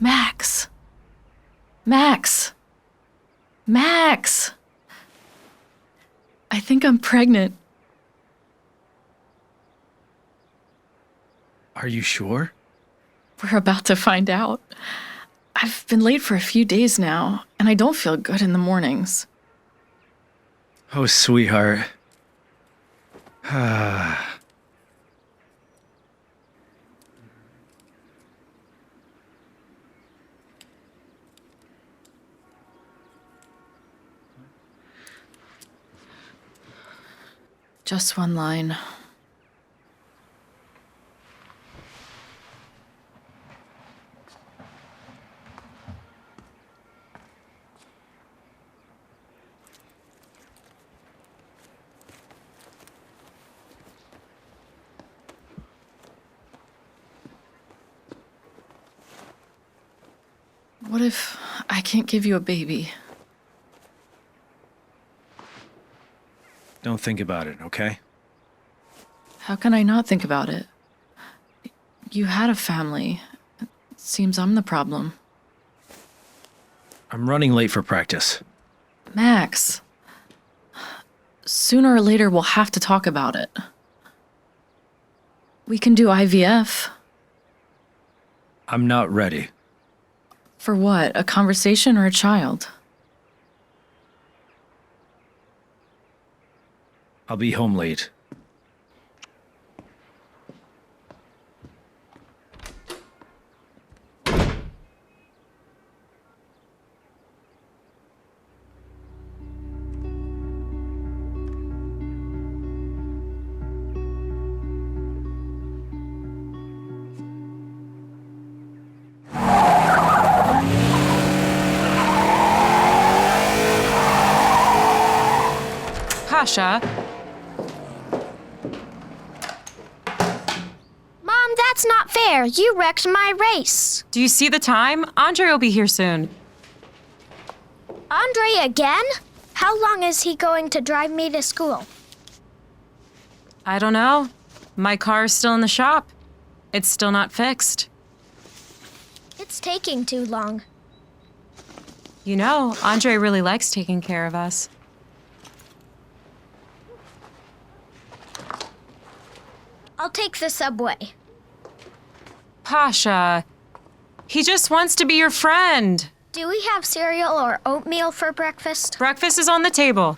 Max. Max. Max. I think I'm pregnant. Are you sure? We're about to find out. I've been late for a few days now, and I don't feel good in the mornings. Oh, sweetheart. Just one line. What if I can't give you a baby? Don't think about it, okay? How can I not think about it? You had a family. It seems I'm the problem. I'm running late for practice. Max. Sooner or later, we'll have to talk about it. We can do IVF. I'm not ready. For what? A conversation or a child? I'll be home late. Pasha. Mom, that's not fair. You wrecked my race. Do you see the time? Andre will be here soon. Andre again? How long is he going to drive me to school? I don't know. My car is still in the shop. It's still not fixed. It's taking too long. You know, Andre really likes taking care of us. I'll take the subway. Pasha, he just wants to be your friend. Do we have cereal or oatmeal for breakfast? Breakfast is on the table.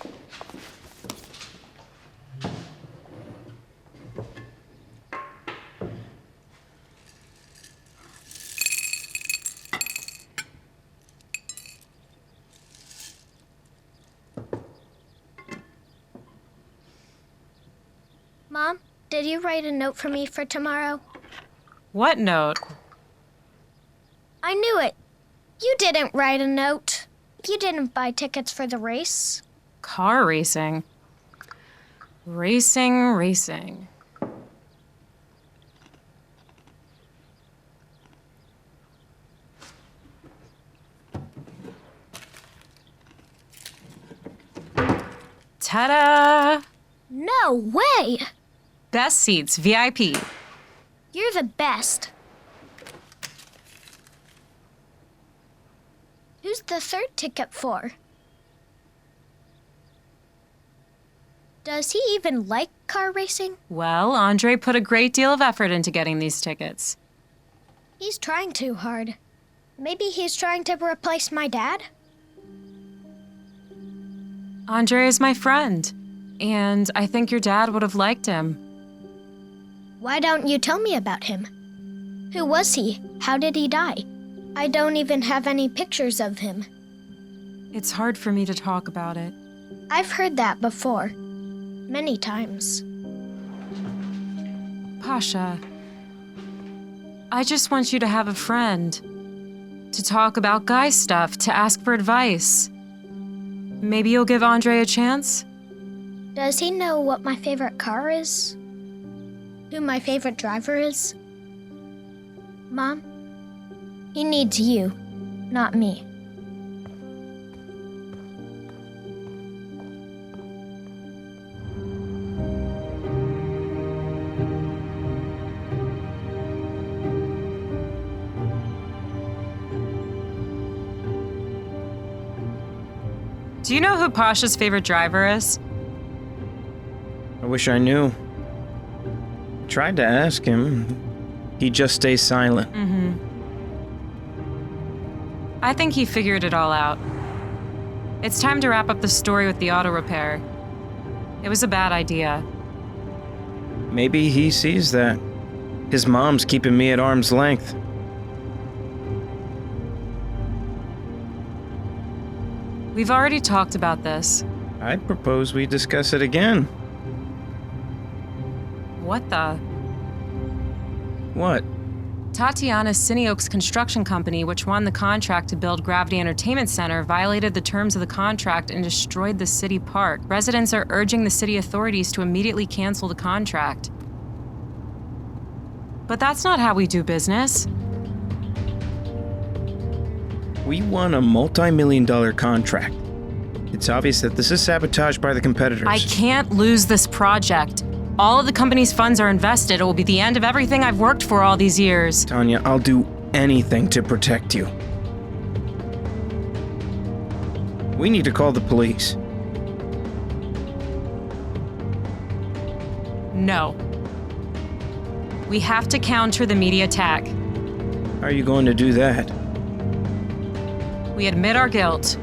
Mom, did you write a note for me for tomorrow? What note? I knew it. You didn't write a note. You didn't buy tickets for the race. Car racing. Racing. Ta-da! No way! Best seats, VIP. You're the best. Who's the third ticket for? Does he even like car racing? Well, Andre put a great deal of effort into getting these tickets. He's trying too hard. Maybe he's trying to replace my dad? Andre is my friend, and I think your dad would have liked him. Why don't you tell me about him? Who was he? How did he die? I don't even have any pictures of him. It's hard for me to talk about it. I've heard that before. Many times. Pasha, I just want you to have a friend. To talk about guy stuff, to ask for advice. Maybe you'll give Andre a chance? Does he know what my favorite car is? Who my favorite driver is? Mom, he needs you, not me. Do you know who Pasha's favorite driver is? I wish I knew. Tried to ask him. He just stays silent. I think he figured it all out. It's time to wrap up the story with the auto repair. It was a bad idea. Maybe he sees that. His mom's keeping me at arm's length. We've already talked about this. I'd propose we discuss it again. What the? What? Tatiana's Cineoaks construction company, which won the contract to build Gravity Entertainment Center, violated the terms of the contract and destroyed the city park. Residents are urging the city authorities to immediately cancel the contract. But that's not how we do business. We won a multi-million-dollar contract. It's obvious that this is sabotage by the competitors. I can't lose this project. All of the company's funds are invested. It will be the end of everything I've worked for all these years. Tanya, I'll do anything to protect you. We need to call the police. No. We have to counter the media attack. How are you going to do that? We admit our guilt.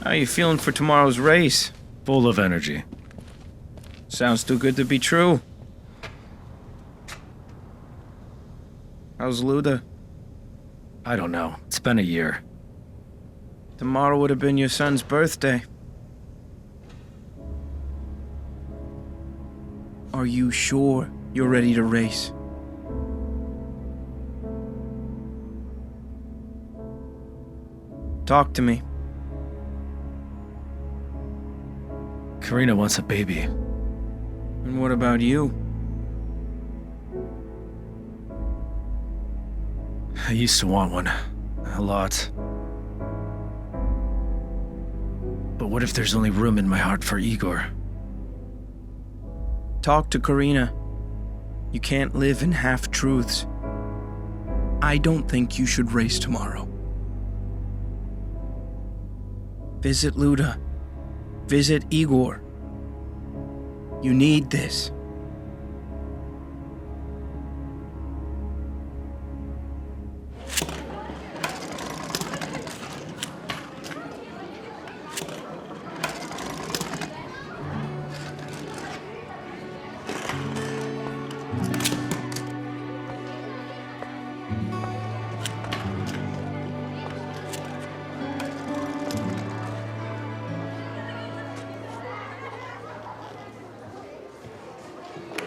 How are you feeling for tomorrow's race? Full of energy. Sounds too good to be true. How's Luda? I don't know. It's been a year. Tomorrow would have been your son's birthday. Are you sure you're ready to race? Talk to me. Karina wants a baby. And what about you? I used to want one. A lot. But what if there's only room in my heart for Igor? Talk to Karina. You can't live in half-truths. I don't think you should race tomorrow. Visit Luda. Visit Igor. You need this.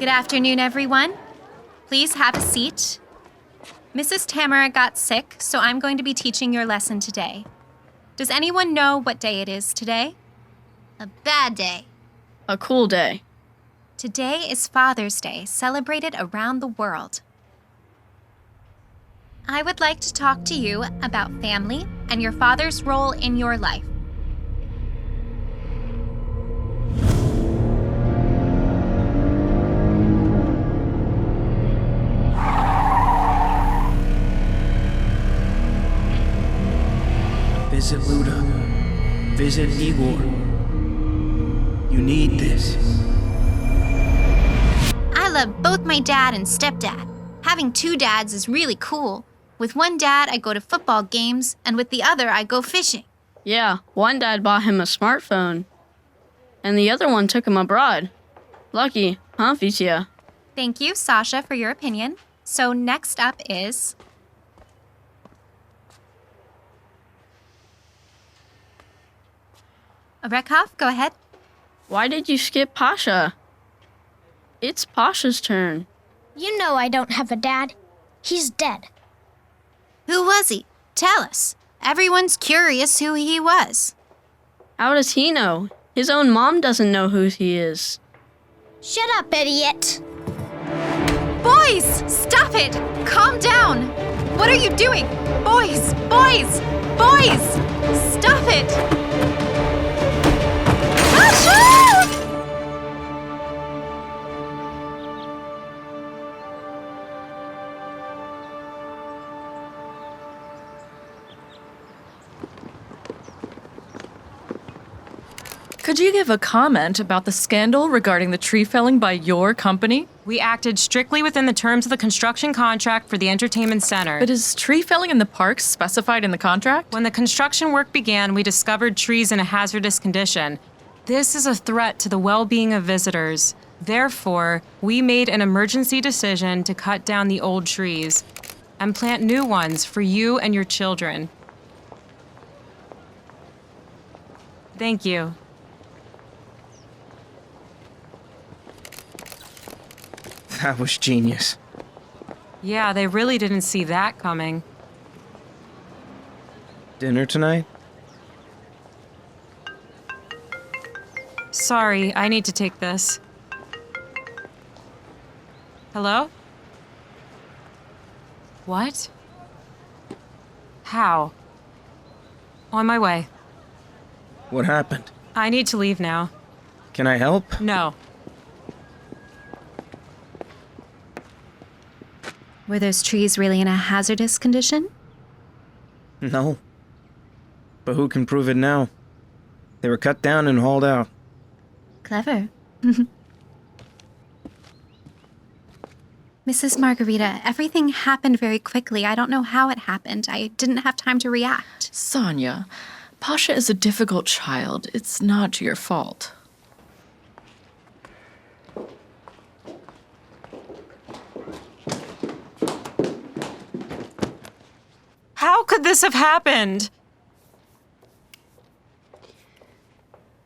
Good afternoon, everyone. Please have a seat. Mrs. Tamara got sick, so I'm going to be teaching your lesson today. Does anyone know what day it is today? A bad day. A cool day. Today is Father's Day, celebrated around the world. I would like to talk to you about family and your father's role in your life. Visit Luda. Visit Igor. You need this. I love both my dad and stepdad. Having two dads is really cool. With one dad, I go to football games, and with the other, I go fishing. Yeah, one dad bought him a smartphone, and the other one took him abroad. Lucky, huh, Vitia? Thank you, Sasha, for your opinion. So next up is... Rekhoff, go ahead. Why did you skip Pasha? It's Pasha's turn. You know I don't have a dad. He's dead. Who was he? Tell us. Everyone's curious who he was. How does he know? His own mom doesn't know who he is. Shut up, idiot! Boys, stop it! Calm down! What are you doing? Boys! Boys! Boys! Stop it! Pasha! Could you give a comment about the scandal regarding the tree felling by your company? We acted strictly within the terms of the construction contract for the entertainment center. But is tree felling in the parks specified in the contract? When the construction work began, we discovered trees in a hazardous condition. This is a threat to the well-being of visitors. Therefore, we made an emergency decision to cut down the old trees and plant new ones for you and your children. Thank you. That was genius. Yeah, they really didn't see that coming. Dinner tonight? Sorry, I need to take this. Hello? What? How? On my way. What happened? I need to leave now. Can I help? No. Were those trees really in a hazardous condition? No. But who can prove it now? They were cut down and hauled out. Clever. Mrs. Margarita, everything happened very quickly. I don't know how it happened. I didn't have time to react. Sonia, Pasha is a difficult child. It's not your fault. How could this have happened?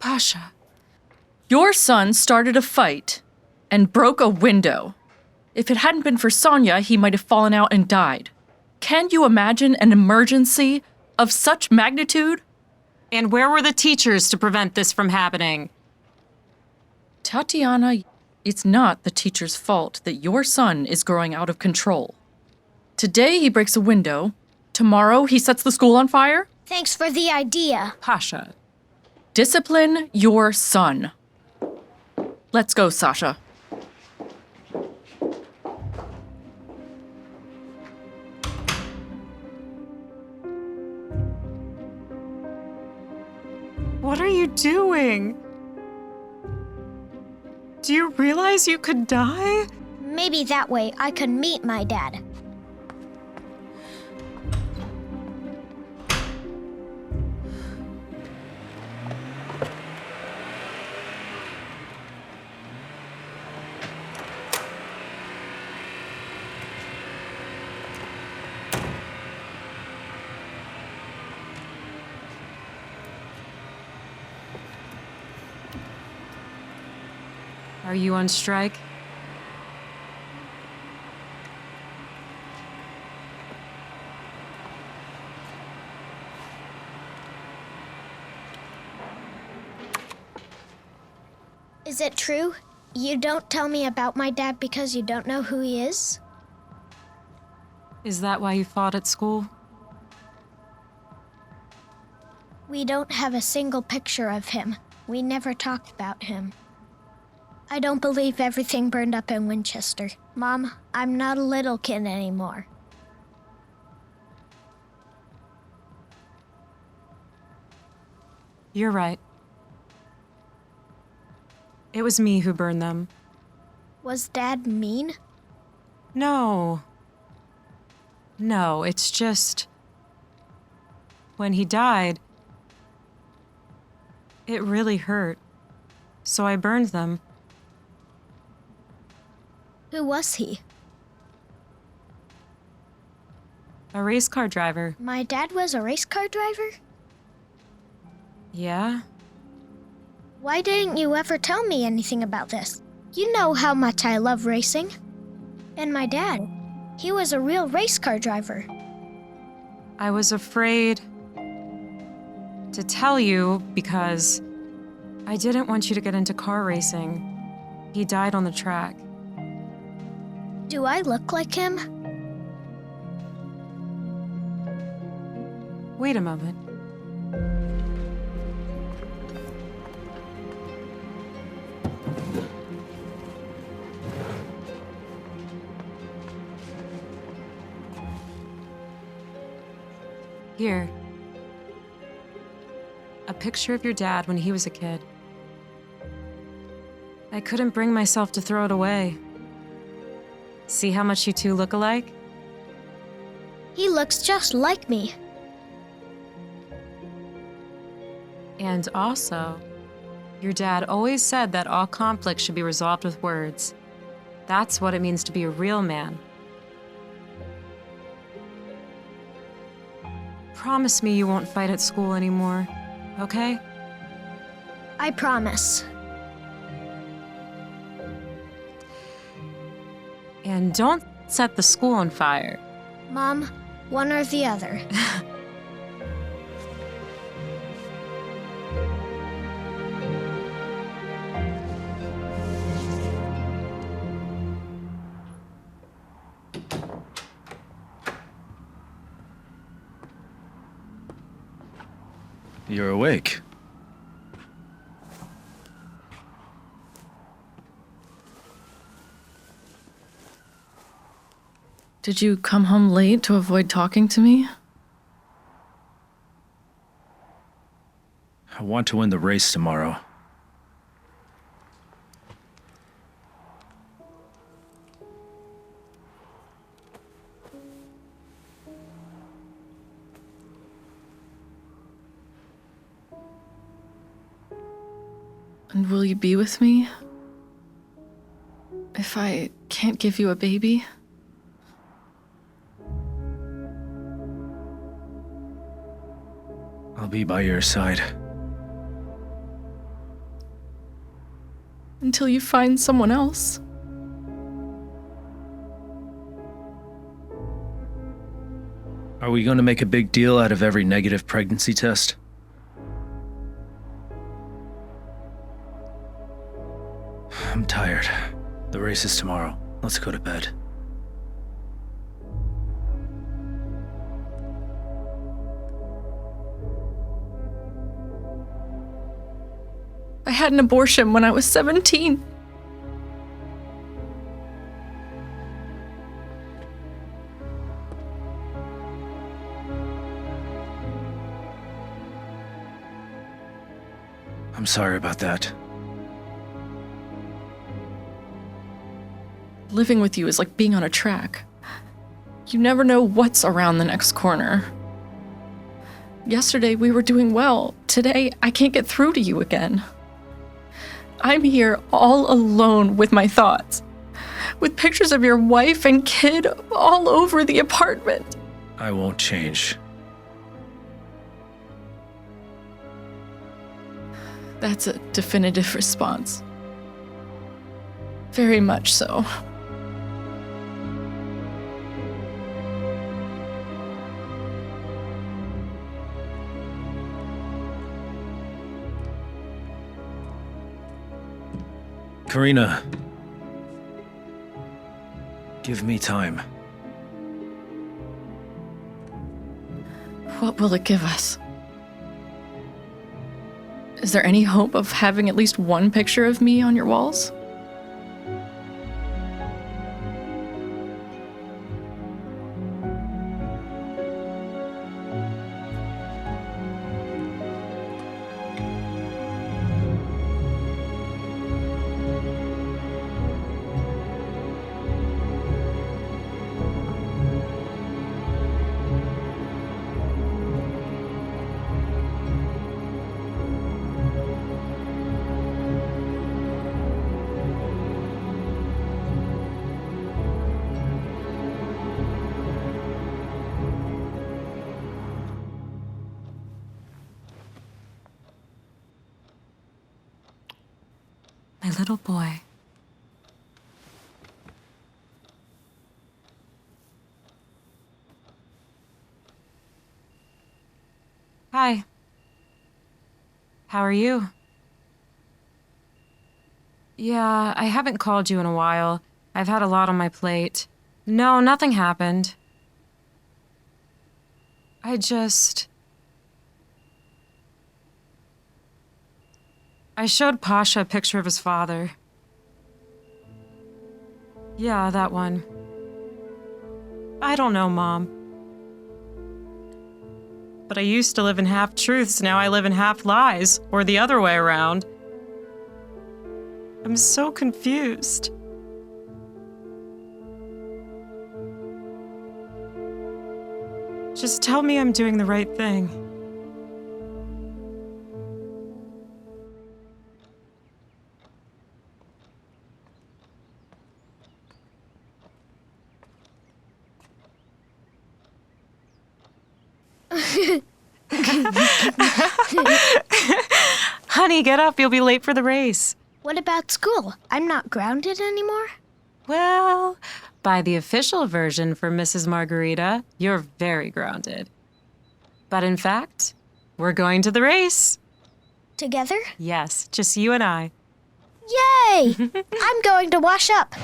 Pasha. Your son started a fight and broke a window. If it hadn't been for Sonia, he might have fallen out and died. Can you imagine an emergency of such magnitude? And where were the teachers to prevent this from happening? Tatiana, it's not the teacher's fault that your son is growing out of control. Today he breaks a window. Tomorrow he sets the school on fire? Thanks for the idea. Pasha. Discipline your son. Let's go, Sasha. What are you doing? Do you realize you could die? Maybe that way I could meet my dad. Are you on strike? Is it true? You don't tell me about my dad because you don't know who he is? Is that why you fought at school? We don't have a single picture of him. We never talked about him. I don't believe everything burned up in Winchester. Mom, I'm not a little kid anymore. You're right. It was me who burned them. Was Dad mean? No. No, it's just... When he died, it really hurt. So I burned them. Who was he? A race car driver. My dad was a race car driver? Yeah? Why didn't you ever tell me anything about this? You know how much I love racing. And my dad, he was a real race car driver. I was afraid to tell you because I didn't want you to get into car racing. He died on the track. Do I look like him? Wait a moment. Here. A picture of your dad when he was a kid. I couldn't bring myself to throw it away. See how much you two look alike? He looks just like me. And also, your dad always said that all conflict should be resolved with words. That's what it means to be a real man. Promise me you won't fight at school anymore, okay? I promise. And don't set the school on fire. Mom, one or the other. You're awake. Did you come home late to avoid talking to me? I want to win the race tomorrow. And will you be with me? If I can't give you a baby? I'll be by your side. Until you find someone else. Are we going to make a big deal out of every negative pregnancy test? I'm tired. The race is tomorrow. Let's go to bed. I had an abortion when I was 17. I'm sorry about that. Living with you is like being on a track. You never know what's around the next corner. Yesterday we were doing well. Today I can't get through to you again. I'm here all alone with my thoughts, with pictures of your wife and kid all over the apartment. I won't change. That's a definitive response. Very much so. Karina, give me time. What will it give us? Is there any hope of having at least one picture of me on your walls? My little boy. Hi. How are you? Yeah, I haven't called you in a while. I've had a lot on my plate. No, nothing happened. I showed Pasha a picture of his father. Yeah, that one. I don't know, Mom. But I used to live in half-truths, now I live in half-lies, or the other way around. I'm so confused. Just tell me I'm doing the right thing. Honey, get up. You'll be late for the race. What about school? I'm not grounded anymore? Well, by the official version for Mrs. Margarita, you're very grounded. But in fact, we're going to the race. Together? Yes, just you and I. Yay! I'm going to wash up.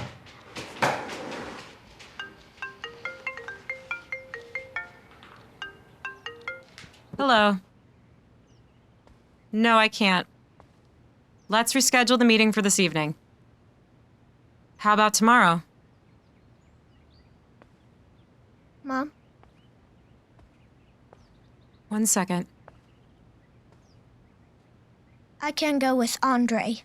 Hello. No, I can't. Let's reschedule the meeting for this evening. How about tomorrow? Mom? 1 second. I can go with Andre.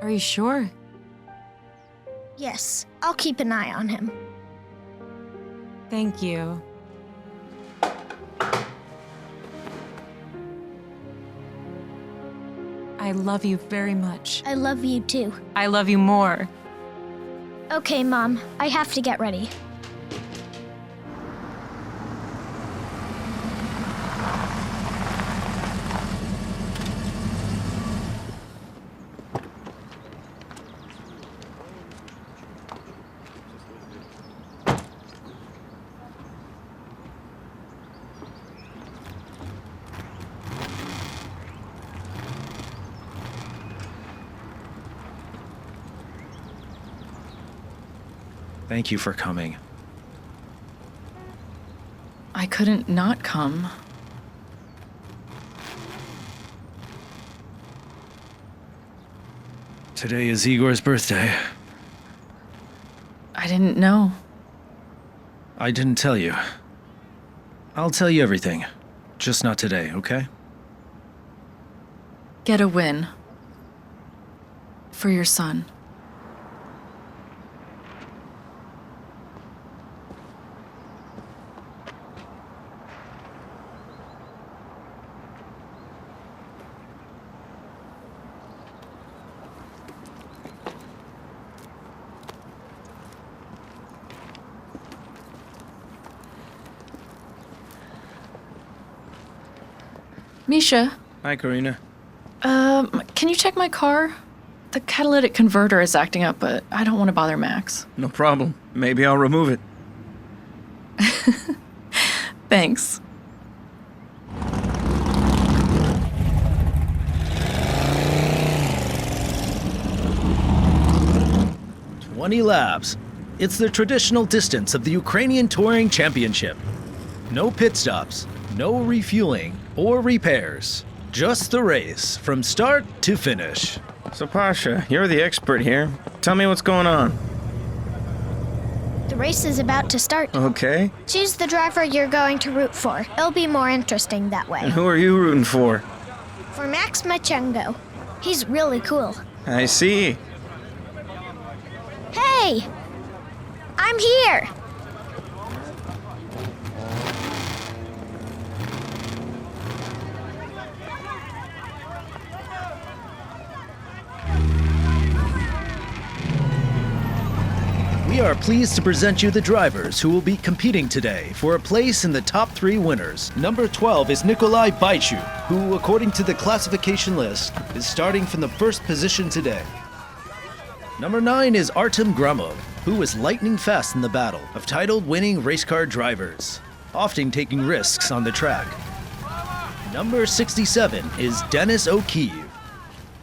Are you sure? Yes, I'll keep an eye on him. Thank you. I love you very much. I love you too. I love you more. Okay, Mom, I have to get ready. Thank you for coming. I couldn't not come. Today is Igor's birthday. I didn't know. I didn't tell you. I'll tell you everything. Just not today, okay? Get a win. For your son. Misha, Hi, Karina. can you check my car? The catalytic converter is acting up, but I don't want to bother Max. No problem. Maybe I'll remove it. Thanks. "20 laps. It's the traditional distance of the Ukrainian Touring Championship. No pit stops, no refueling or repairs. Just the race from start to finish." So, Pasha, you're the expert here. Tell me what's going on. The race is about to start. Okay. Choose the driver you're going to root for. It'll be more interesting that way. And who are you rooting for? For Max Machengo. He's really cool. I see. Hey! I'm here! We are pleased to present you the drivers who will be competing today for a place in the top 3 winners. Number 12 is Nikolai Baichu, who, according to the classification list, is starting from the first position today. Number 9 is Artem Gromov, who is lightning fast in the battle of title-winning race car drivers, often taking risks on the track. Number 67 is Dennis O'Keefe.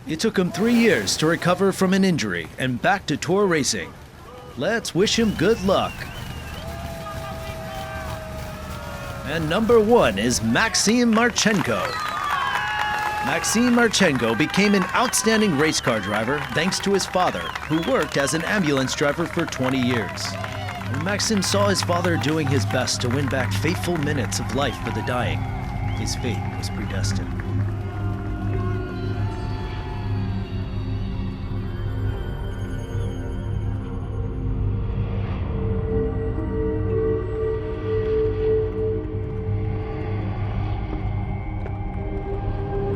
It took him 3 years to recover from an injury and back to tour racing. Let's wish him good luck. And number 1 is Maxim Marchenko. Maxim Marchenko became an outstanding race car driver thanks to his father, who worked as an ambulance driver for 20 years. When Maxim saw his father doing his best to win back fateful minutes of life for the dying, his fate was predestined.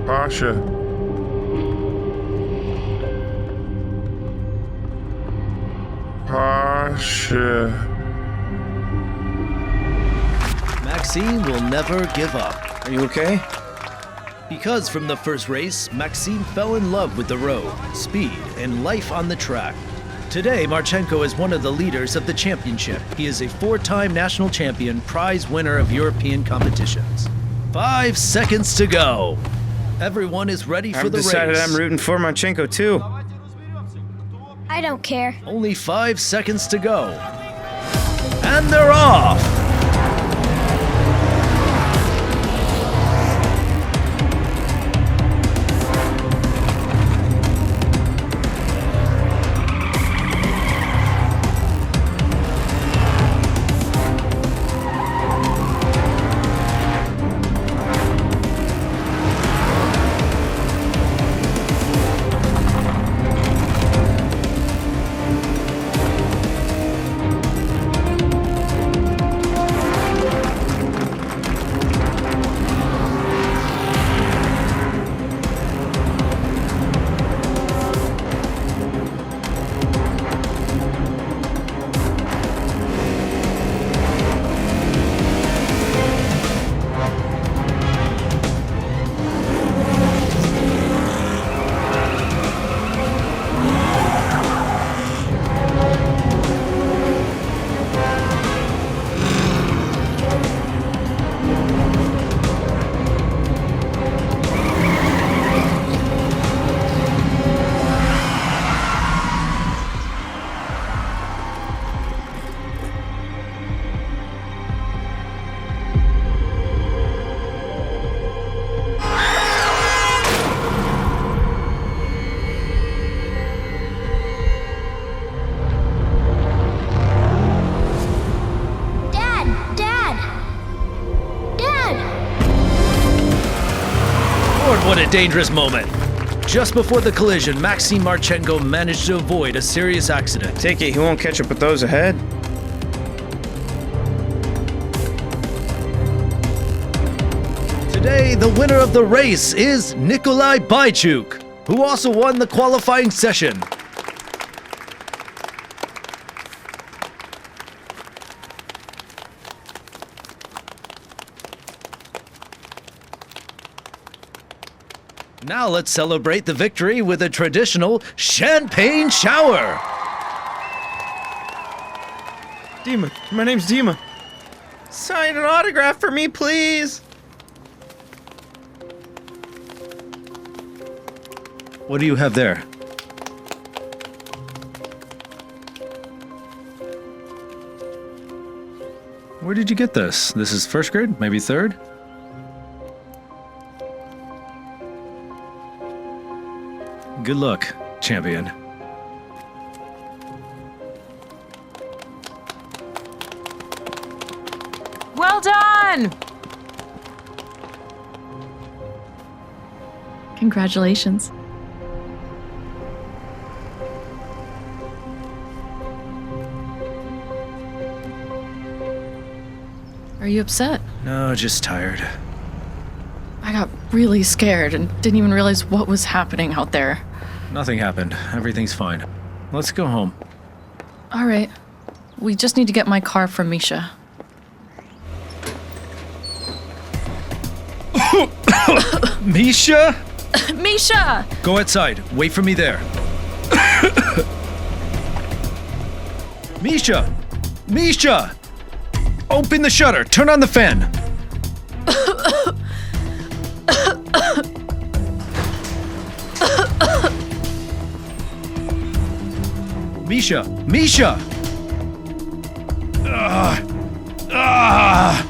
Pasha. Pasha. Maxime will never give up. Are you okay? Because from the first race, Maxime fell in love with the road, speed, and life on the track. Today, Marchenko is one of the leaders of the championship. He is a 4-time national champion, prize winner of European competitions. 5 seconds to go. Everyone is ready for the race. I've decided I'm rooting for Marchenko too. I don't care. Only 5 seconds to go. And they're off! What a dangerous moment. Just before the collision, Maxim Marchenko managed to avoid a serious accident. Take it he won't catch up with those ahead. Today, the winner of the race is Nikolai Bychuk, who also won the qualifying session. Now let's celebrate the victory with a traditional champagne shower. Dima, my name's Dima. Sign an autograph for me, please. What do you have there? Where did you get this? This is first grade? Maybe third? Good luck, champion. Well done! Congratulations. Are you upset? No, just tired. I got really scared and didn't even realize what was happening out there. Nothing happened. Everything's fine. Let's go home. All right. We just need to get my car from Misha. Misha? Misha! Go outside. Wait for me there. Misha! Misha! Open the shutter. Turn on the fan. Misha! Misha! Ah!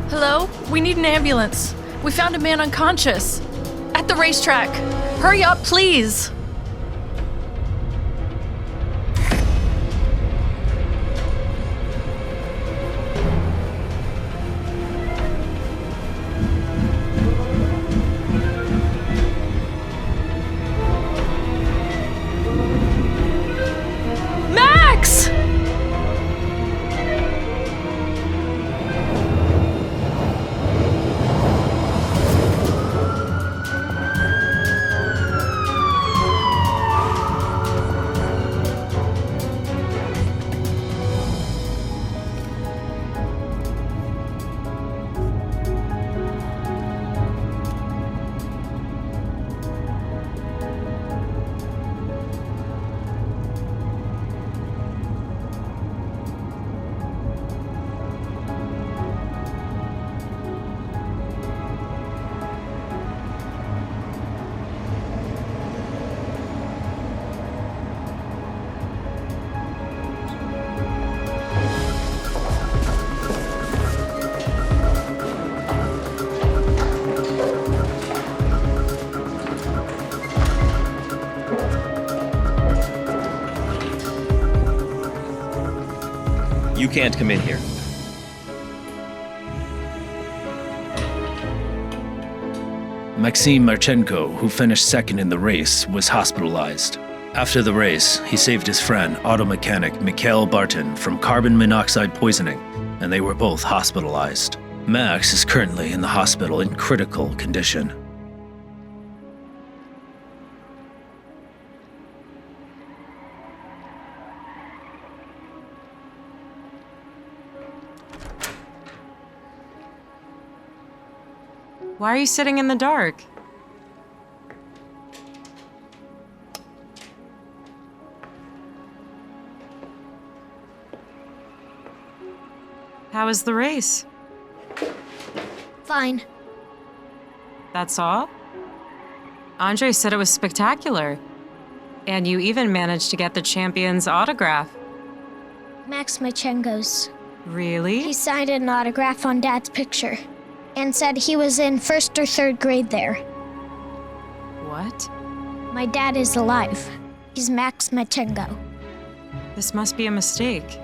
Hello? We need an ambulance. We found a man unconscious. At the racetrack. Hurry up, please. Max! You can't come in here. Maxim Marchenko, who finished second in the race, was hospitalized. After the race, he saved his friend, auto mechanic Mikhail Barton, from carbon monoxide poisoning, and they were both hospitalized. Max is currently in the hospital in critical condition. Why are you sitting in the dark? How was the race? Fine. That's all? Andre said it was spectacular. And you even managed to get the champion's autograph. Max Machenko's. Really? He signed an autograph on Dad's picture and said he was in 1st or 3rd grade there. What? My dad is alive. He's Max Machenko. This must be a mistake.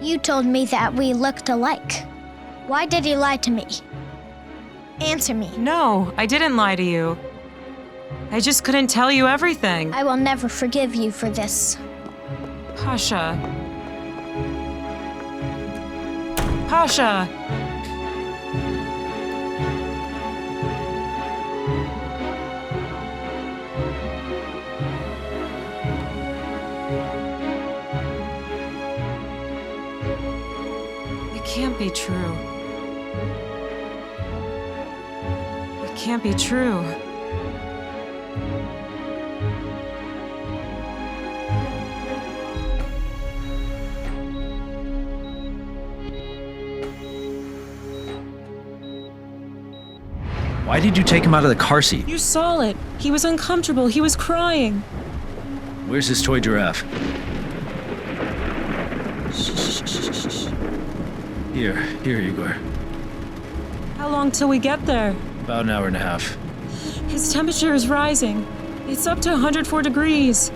You told me that we looked alike. Why did he lie to me? Answer me. No, I didn't lie to you. I just couldn't tell you everything. I will never forgive you for this. Pasha. Pasha! It can't be true. It can't be true. Why did you take him out of the car seat? You saw it. He was uncomfortable. He was crying. Where's his toy giraffe? Here, Igor. How long till we get there? About an hour and a half. His temperature is rising. It's up to 104 degrees.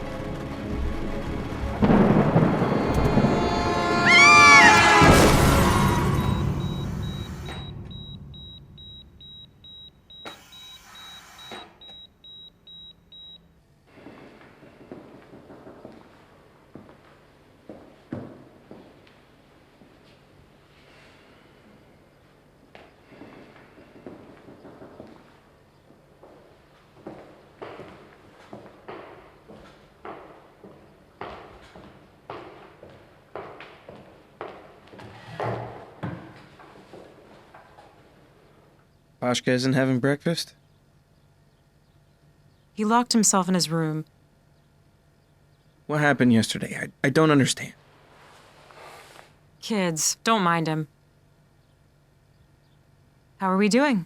Pashka isn't having breakfast? He locked himself in his room. What happened yesterday? I don't understand. Kids, don't mind him. How are we doing?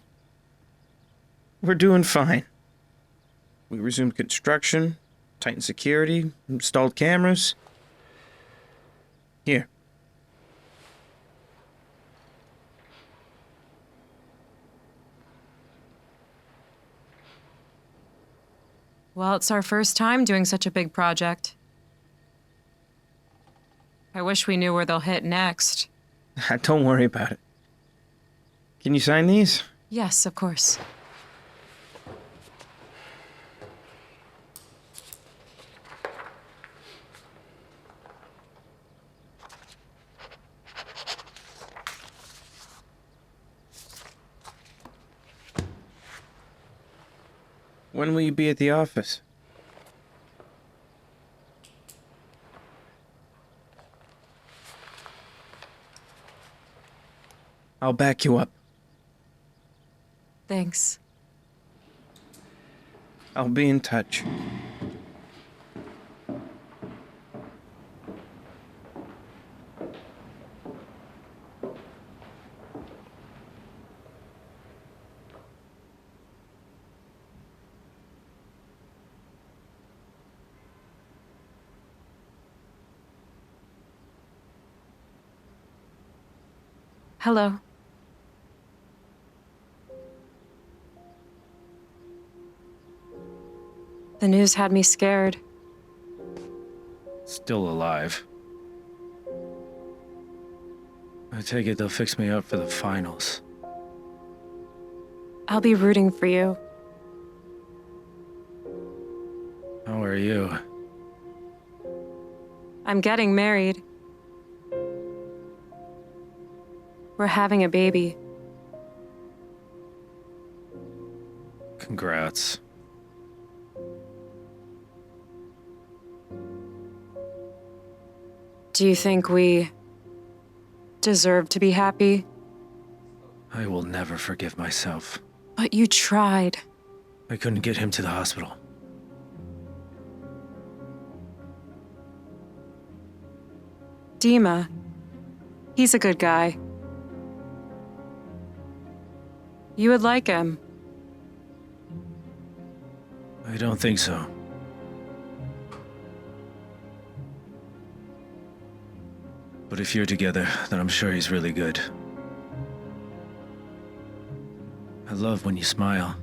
We're doing fine. We resumed construction, tightened security, installed cameras. Here. Well, it's our first time doing such a big project. I wish we knew where they'll hit next. Don't worry about it. Can you sign these? Yes, of course. When will you be at the office? I'll back you up. Thanks. I'll be in touch. Hello. The news had me scared. Still alive. I take it they'll fix me up for the finals. I'll be rooting for you. How are you? I'm getting married. We're having a baby. Congrats. Do you think we deserve to be happy? I will never forgive myself. But you tried. I couldn't get him to the hospital. Dima. He's a good guy. You would like him. I don't think so. But if you're together, then I'm sure he's really good. I love when you smile.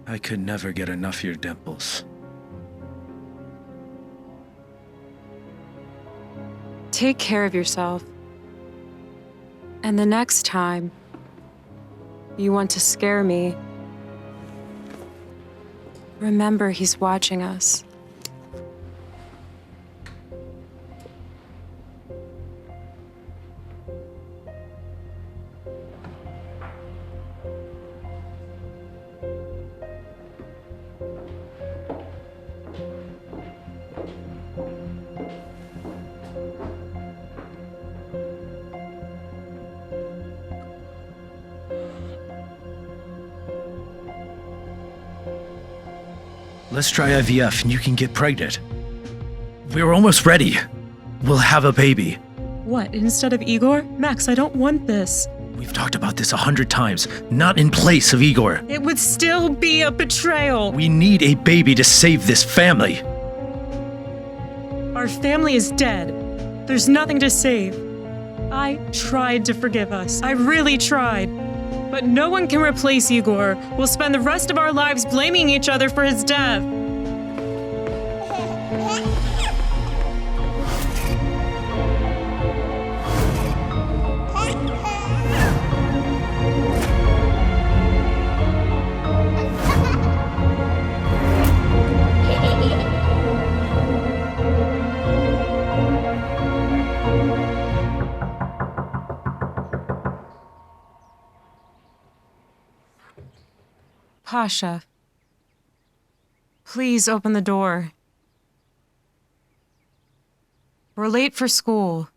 I could never get enough of your dimples. Take care of yourself. And the next time you want to scare me, remember he's watching us. Let's try IVF and you can get pregnant. We're almost ready. We'll have a baby. What, instead of Igor? Max, I don't want this. We've talked about this 100 times, not in place of Igor. It would still be a betrayal. We need a baby to save this family. Our family is dead. There's nothing to save. I tried to forgive us. I really tried. But no one can replace Igor. We'll spend the rest of our lives blaming each other for his death. Pasha, please open the door. We're late for school.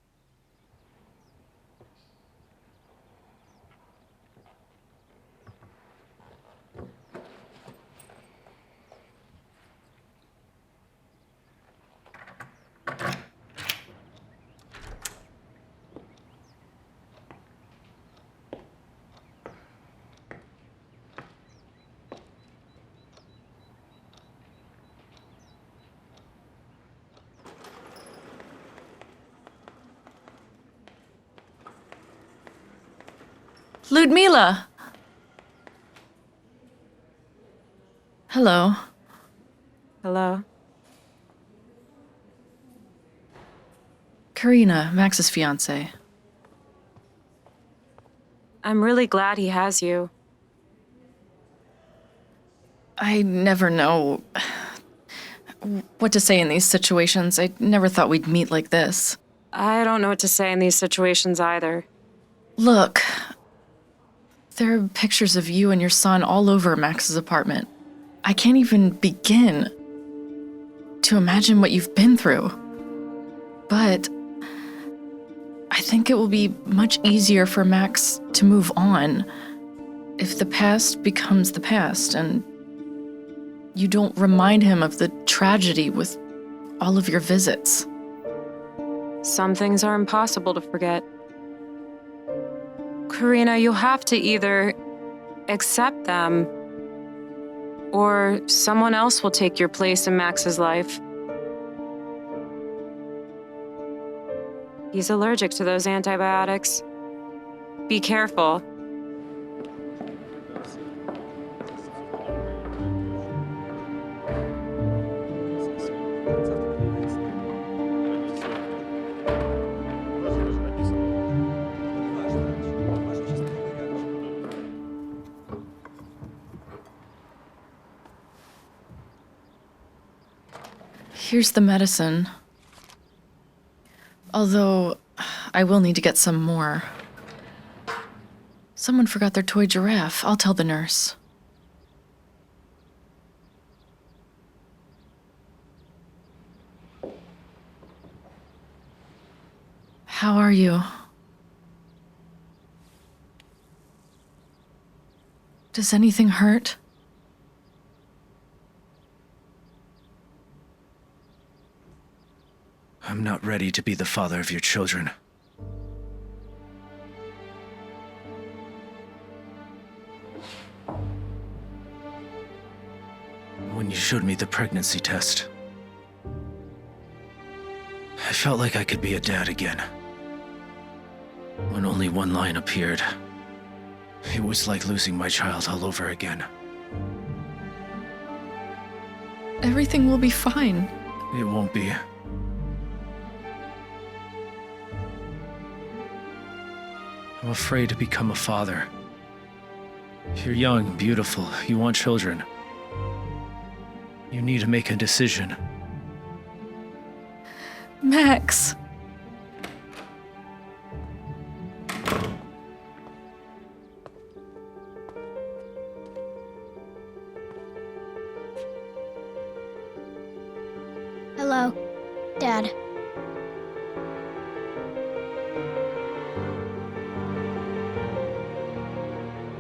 Ludmila! Hello. Hello? Karina, Max's fiance. I'm really glad he has you. I never know what to say in these situations. I never thought we'd meet like this. I don't know what to say in these situations either. Look, there are pictures of you and your son all over Max's apartment. I can't even begin to imagine what you've been through. But I think it will be much easier for Max to move on if the past becomes the past and you don't remind him of the tragedy with all of your visits. Some things are impossible to forget. Karina, you'll have to either accept them or someone else will take your place in Max's life. He's allergic to those antibiotics. Be careful. Here's the medicine. Although, I will need to get some more. Someone forgot their toy giraffe. I'll tell the nurse. How are you? Does anything hurt? I'm not ready to be the father of your children. When you showed me the pregnancy test, I felt like I could be a dad again. When only one line appeared, it was like losing my child all over again. Everything will be fine. It won't be. I'm afraid to become a father. You're young, beautiful, you want children. You need to make a decision. Max. Hello, Dad.